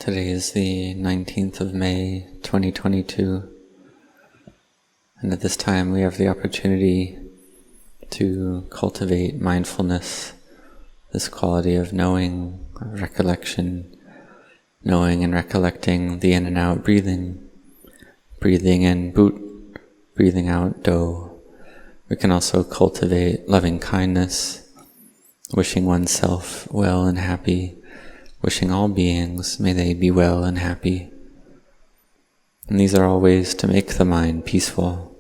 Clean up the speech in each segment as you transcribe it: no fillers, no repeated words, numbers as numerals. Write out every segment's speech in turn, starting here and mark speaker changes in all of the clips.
Speaker 1: Today is the 19th of May, 2022, and at this time we have the opportunity to cultivate mindfulness, this quality of knowing, recollection, knowing and recollecting the in and out breathing, breathing in Bhut, breathing out Do. We can also cultivate loving kindness, wishing oneself well and happy, wishing all beings, may they be well and happy. And these are all ways to make the mind peaceful.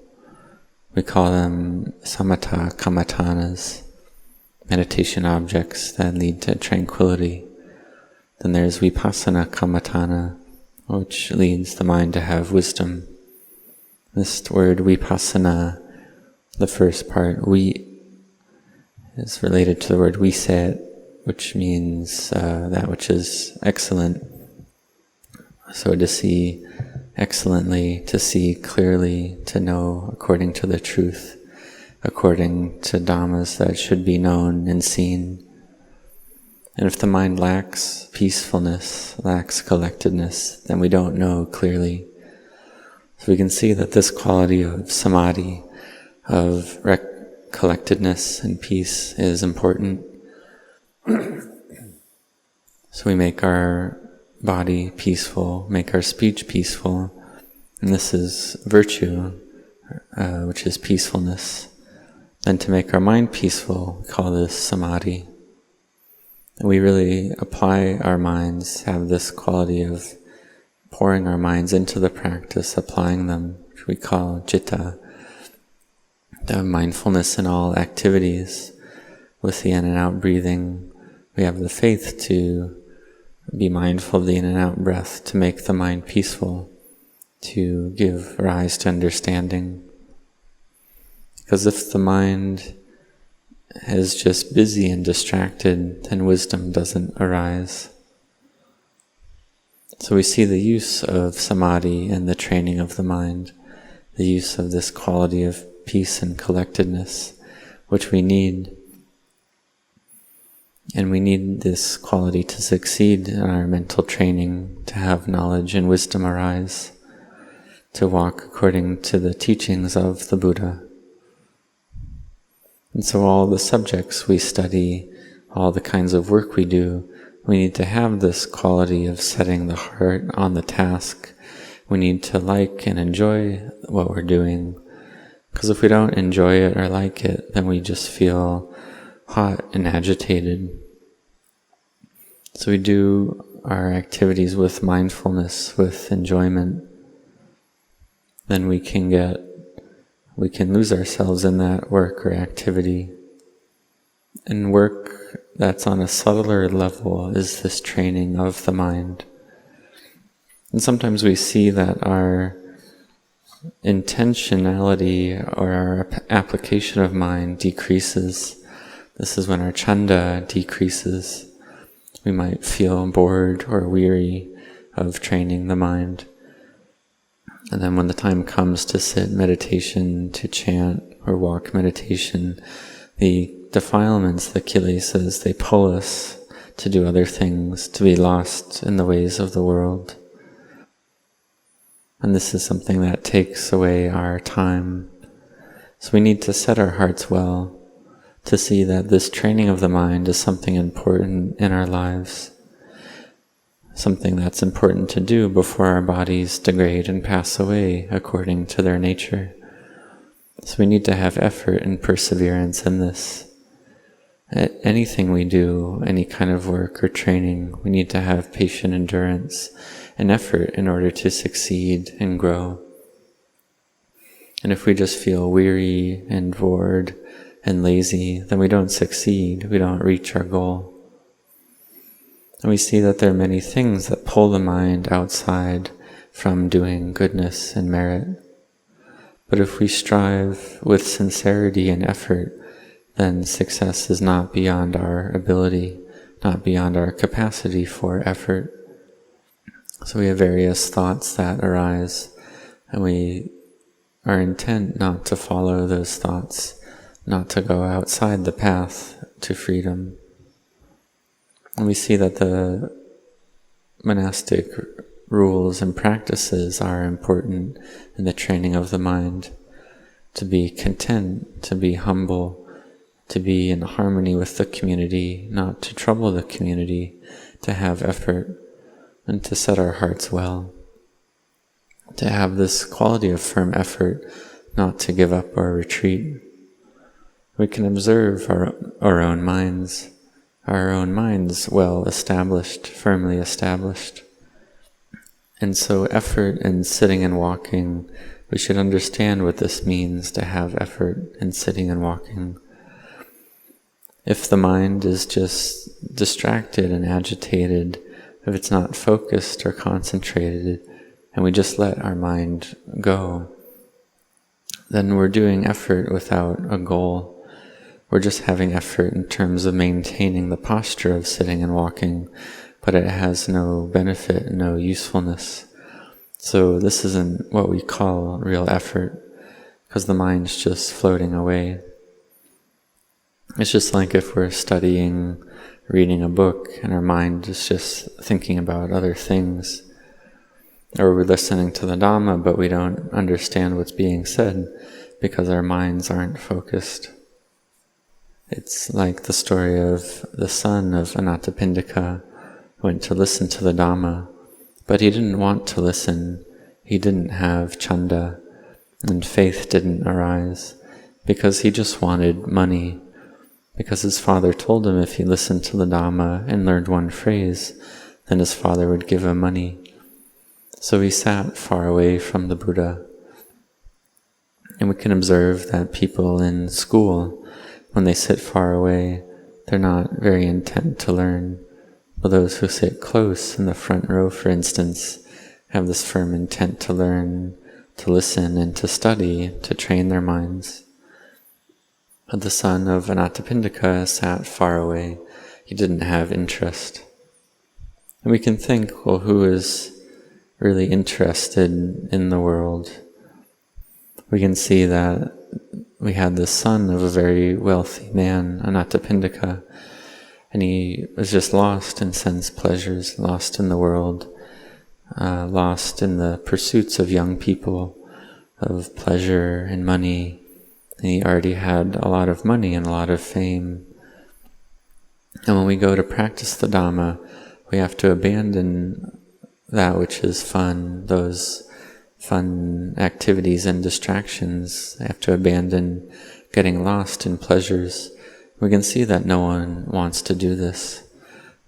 Speaker 1: We call them samatha kammattanas, meditation objects that lead to tranquility. Then there's vipassana kammattana, which leads the mind to have wisdom. This word vipassana, the first part, vi, is related to the word viset, which means that which is excellent. So to see excellently, to see clearly, to know according to the truth, according to Dhammas that should be known and seen. And if the mind lacks peacefulness, lacks collectedness, then we don't know clearly. So we can see that this quality of samadhi, of collectedness and peace is important. So we make our body peaceful, make our speech peaceful, and this is virtue, which is peacefulness. Then to make our mind peaceful, we call this samadhi. And we really apply our minds, have this quality of pouring our minds into the practice, applying them, which we call citta, the mindfulness in all activities. With the in and out breathing, we have the faith to be mindful of the in and out breath, to make the mind peaceful, to give rise to understanding. Because if the mind is just busy and distracted, then wisdom doesn't arise. So we see the use of samadhi in the training of the mind, the use of this quality of peace and collectedness, which we need. And we need this quality to succeed in our mental training, to have knowledge and wisdom arise, to walk according to the teachings of the Buddha. And so all the subjects we study, all the kinds of work we do, we need to have this quality of setting the heart on the task. We need to like and enjoy what we're doing, because if we don't enjoy it or like it, then we just feel hot and agitated. So we do our activities with mindfulness, with enjoyment. Then we can lose ourselves in that work or activity. And work that's on a subtler level is this training of the mind. And sometimes we see that our intentionality or our application of mind decreases. This is when our chanda decreases. We might feel bored or weary of training the mind. And then when the time comes to sit meditation, to chant or walk meditation, the defilements, the kilesas, they pull us to do other things, to be lost in the ways of the world. And this is something that takes away our time. So we need to set our hearts well, to see that this training of the mind is something important in our lives, something that's important to do before our bodies degrade and pass away according to their nature. So we need to have effort and perseverance in this. Anything we do, any kind of work or training, we need to have patient endurance and effort in order to succeed and grow. And if we just feel weary and bored and lazy, then we don't succeed, we don't reach our goal. And we see that there are many things that pull the mind outside from doing goodness and merit. But if we strive with sincerity and effort, then success is not beyond our ability, not beyond our capacity for effort. So we have various thoughts that arise, and we are intent not to follow those thoughts, not to go outside the path to freedom. And we see that the monastic rules and practices are important in the training of the mind, to be content, to be humble, to be in harmony with the community, not to trouble the community, to have effort, and to set our hearts well. To have this quality of firm effort, not to give up or retreat. We can observe our own minds well established, firmly established. And so effort in sitting and walking, we should understand what this means to have effort in sitting and walking. If the mind is just distracted and agitated, if it's not focused or concentrated, and we just let our mind go, then we're doing effort without a goal. We're just having effort in terms of maintaining the posture of sitting and walking, but it has no benefit, no usefulness. So this isn't what we call real effort, because the mind's just floating away. It's just like if we're studying, reading a book, and our mind is just thinking about other things. Or we're listening to the Dhamma, but we don't understand what's being said because our minds aren't focused. It's like the story of the son of Anathapindika who went to listen to the Dhamma, but he didn't want to listen. He didn't have chanda, and faith didn't arise, because he just wanted money, because his father told him if he listened to the Dhamma and learned one phrase, then his father would give him money. So he sat far away from the Buddha. And we can observe that people in school, when they sit far away, they're not very intent to learn. But those who sit close in the front row, for instance, have this firm intent to learn, to listen, and to study, to train their minds. But the son of Anathapindika sat far away. He didn't have interest. And we can think, well, who is really interested in the world? We can see that we had the son of a very wealthy man, Anathapindika, and he was just lost in sense pleasures, lost in the world, lost in the pursuits of young people, of pleasure and money. And he already had a lot of money and a lot of fame. And when we go to practice the Dhamma, we have to abandon that which is fun, those fun activities and distractions. I have to abandon getting lost in pleasures. We can see that no one wants to do this.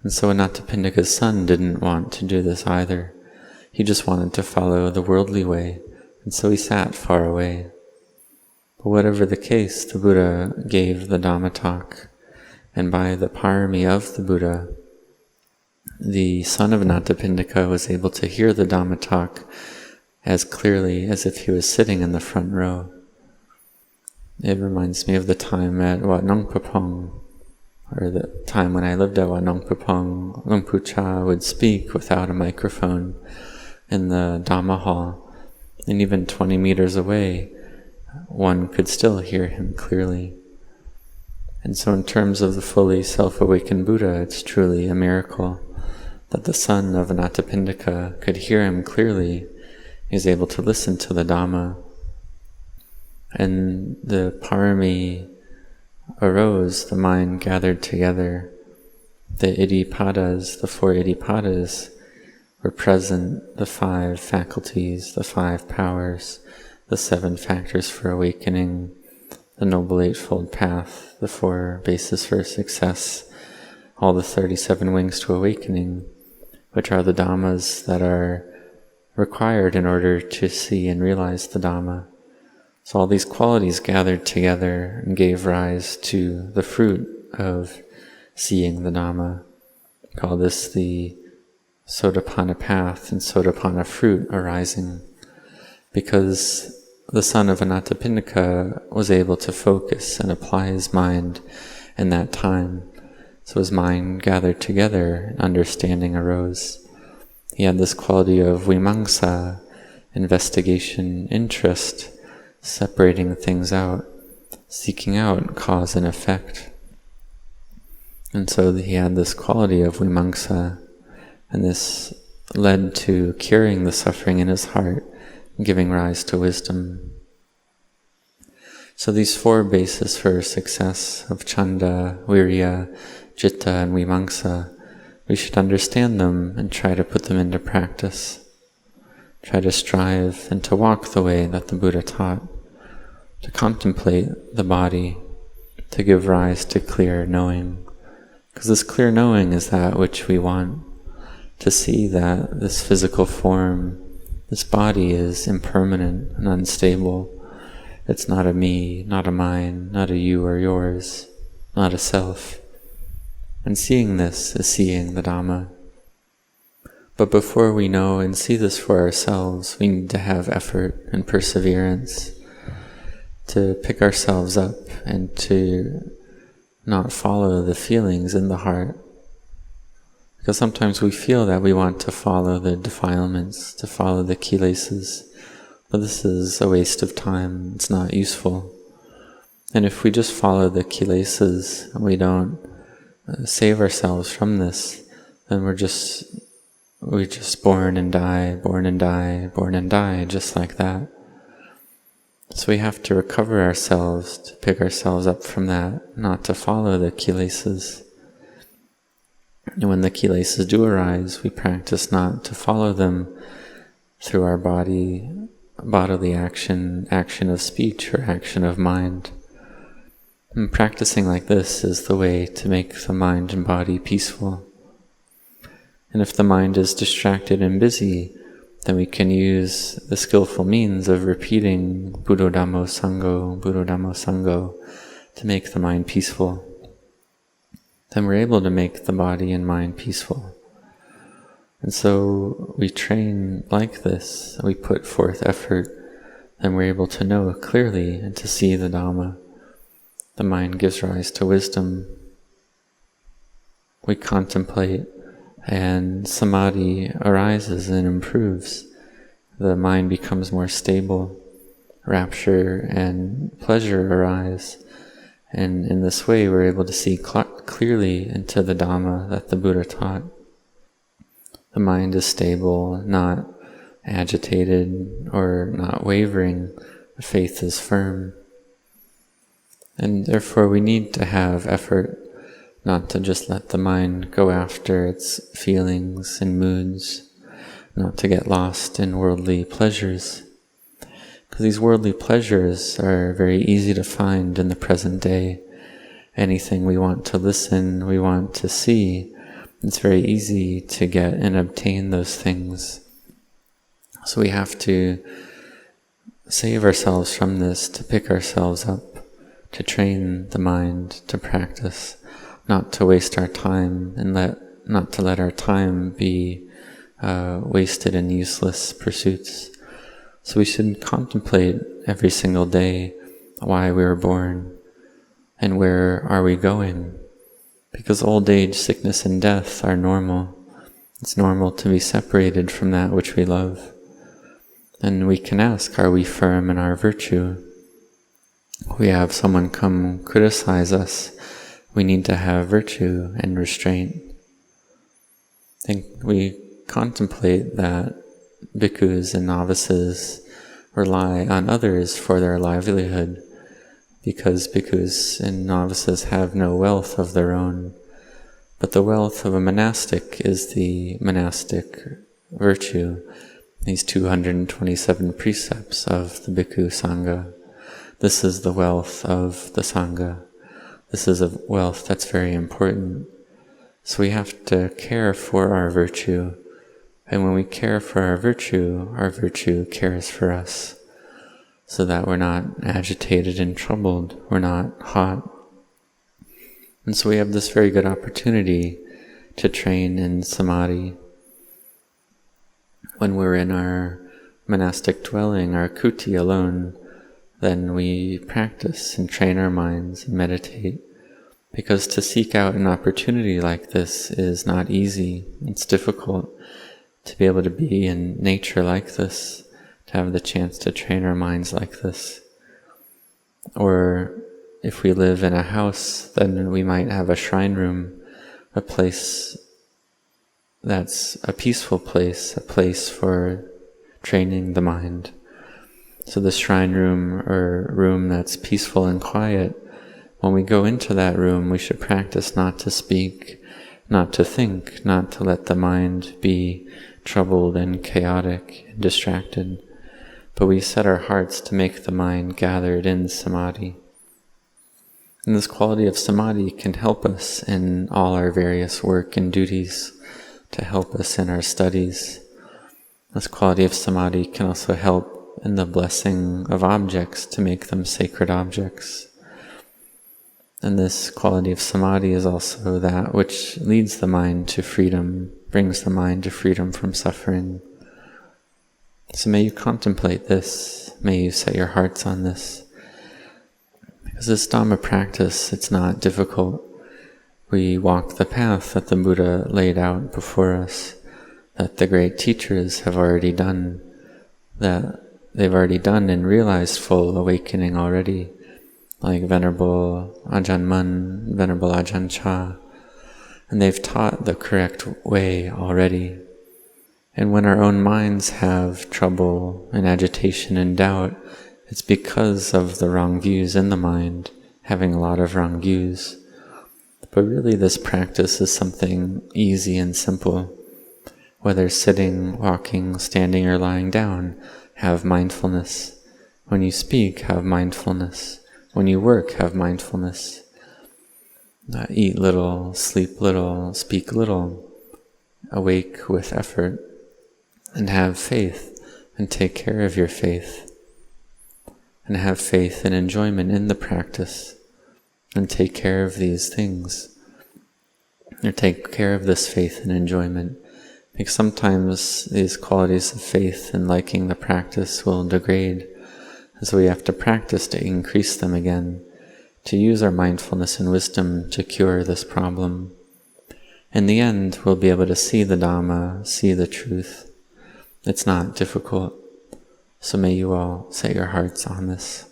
Speaker 1: And so Anathapindika's son didn't want to do this either. He just wanted to follow the worldly way, and so he sat far away. But whatever the case, the Buddha gave the Dhamma talk, and by the parami of the Buddha, the son of Anathapindika was able to hear the Dhamma talk as clearly as if he was sitting in the front row. It reminds me of the time at Wat Marp Jan, or the time when I lived at Wat Marp Jan. Luang Pu Cha would speak without a microphone in the Dhamma hall, and even 20 meters away, one could still hear him clearly. And so in terms of the fully self-awakened Buddha, it's truly a miracle that the son of Anathapindika could hear him clearly. He was able to listen to the Dhamma. And the parami arose, the mind gathered together. The iddhipadas, the 4 iddhipadas, were present, the 5 faculties, the 5 powers, the 7 factors for awakening, the Noble Eightfold Path, the 4 bases for success, all the 37 wings to awakening, which are the Dhammas that are required in order to see and realize the Dhamma. So all these qualities gathered together and gave rise to the fruit of seeing the Dhamma. We call this the Sotapanna path and Sotapanna fruit arising, because the son of Anathapindika was able to focus and apply his mind in that time. So his mind gathered together, and understanding arose. He had this quality of vimamsa, investigation, interest, separating things out, seeking out cause and effect. And so he had this quality of vimamsa, and this led to curing the suffering in his heart, giving rise to wisdom. So these four bases for success of chanda, virya, citta, and vimamsa, we should understand them and try to put them into practice. Try to strive and to walk the way that the Buddha taught, to contemplate the body, to give rise to clear knowing. Because this clear knowing is that which we want, to see that this physical form, this body is impermanent and unstable. It's not a me, not a mine, not a you or yours, not a self. And seeing this is seeing the Dhamma. But before we know and see this for ourselves, we need to have effort and perseverance to pick ourselves up and to not follow the feelings in the heart. Because sometimes we feel that we want to follow the defilements, to follow the kilesas, but this is a waste of time. It's not useful. And if we just follow the kilesas and we don't save ourselves from this, then we're just born and die, born and die, born and die, just like that. So we have to recover ourselves, to pick ourselves up from that, not to follow the kilesas. And when the kilesas do arise, we practice not to follow them through our bodily action, action of speech, or action of mind. And practicing like this is the way to make the mind and body peaceful. And if the mind is distracted and busy, then we can use the skillful means of repeating Buddho Dhammo Sangho to make the mind peaceful. Then we're able to make the body and mind peaceful. And so we train like this, we put forth effort, then we're able to know clearly and to see the Dhamma. The mind gives rise to wisdom. We contemplate, and samadhi arises and improves. The mind becomes more stable. Rapture and pleasure arise. And in this way we're able to see clearly into the Dhamma that the Buddha taught. The mind is stable, not agitated or not wavering. The faith is firm. And therefore we need to have effort, not to just let the mind go after its feelings and moods, not to get lost in worldly pleasures. Because these worldly pleasures are very easy to find in the present day. Anything we want to listen, we want to see, it's very easy to get and obtain those things. So we have to save ourselves from this, to pick ourselves up, to train the mind to practice, not to waste our time and not to let our time be wasted in useless pursuits. So we should contemplate every single day why we were born and where are we going. Because old age, sickness, and death are normal. It's normal to be separated from that which we love. And we can ask, are we firm in our virtue? We have someone come criticize us. We need to have virtue and restraint. And we contemplate that bhikkhus and novices rely on others for their livelihood, because bhikkhus and novices have no wealth of their own. But the wealth of a monastic is the monastic virtue, these 227 precepts of the bhikkhu sangha. This is the wealth of the sangha. This is a wealth that's very important. So we have to care for our virtue. And when we care for our virtue cares for us. So that we're not agitated and troubled, we're not hot. And so we have this very good opportunity to train in samadhi. When we're in our monastic dwelling, our kuti alone, then we practice and train our minds and meditate. Because to seek out an opportunity like this is not easy. It's difficult to be able to be in nature like this, to have the chance to train our minds like this. Or if we live in a house, then we might have a shrine room, a place that's a peaceful place, a place for training the mind. So the shrine room, or room that's peaceful and quiet, when we go into that room, we should practice not to speak, not to think, not to let the mind be troubled and chaotic and distracted, but we set our hearts to make the mind gathered in samadhi. And this quality of samadhi can help us in all our various work and duties, to help us in our studies. This quality of samadhi can also help in the blessing of objects, to make them sacred objects. And this quality of samadhi is also that which leads the mind to freedom, brings the mind to freedom from suffering. So may you contemplate this, may you set your hearts on this. Because this Dhamma practice, it's not difficult. We walk the path that the Buddha laid out before us, that the great teachers have already done, that they've already done and realized full awakening already, like Venerable Ajahn Mun, Venerable Ajahn Chah, and they've taught the correct way already. And when our own minds have trouble and agitation and doubt, it's because of the wrong views in the mind, having a lot of wrong views. But really this practice is something easy and simple. Whether sitting, walking, standing, or lying down, have mindfulness. When you speak, have mindfulness. When you work, have mindfulness. Eat little, sleep little, speak little, awake with effort, and have faith, and take care of your faith. And have faith and enjoyment in the practice, and take care of these things, or take care of this faith and enjoyment. Because sometimes these qualities of faith and liking the practice will degrade, and so we have to practice to increase them again, to use our mindfulness and wisdom to cure this problem. In the end, we'll be able to see the Dhamma, see the truth. It's not difficult. So may you all set your hearts on this.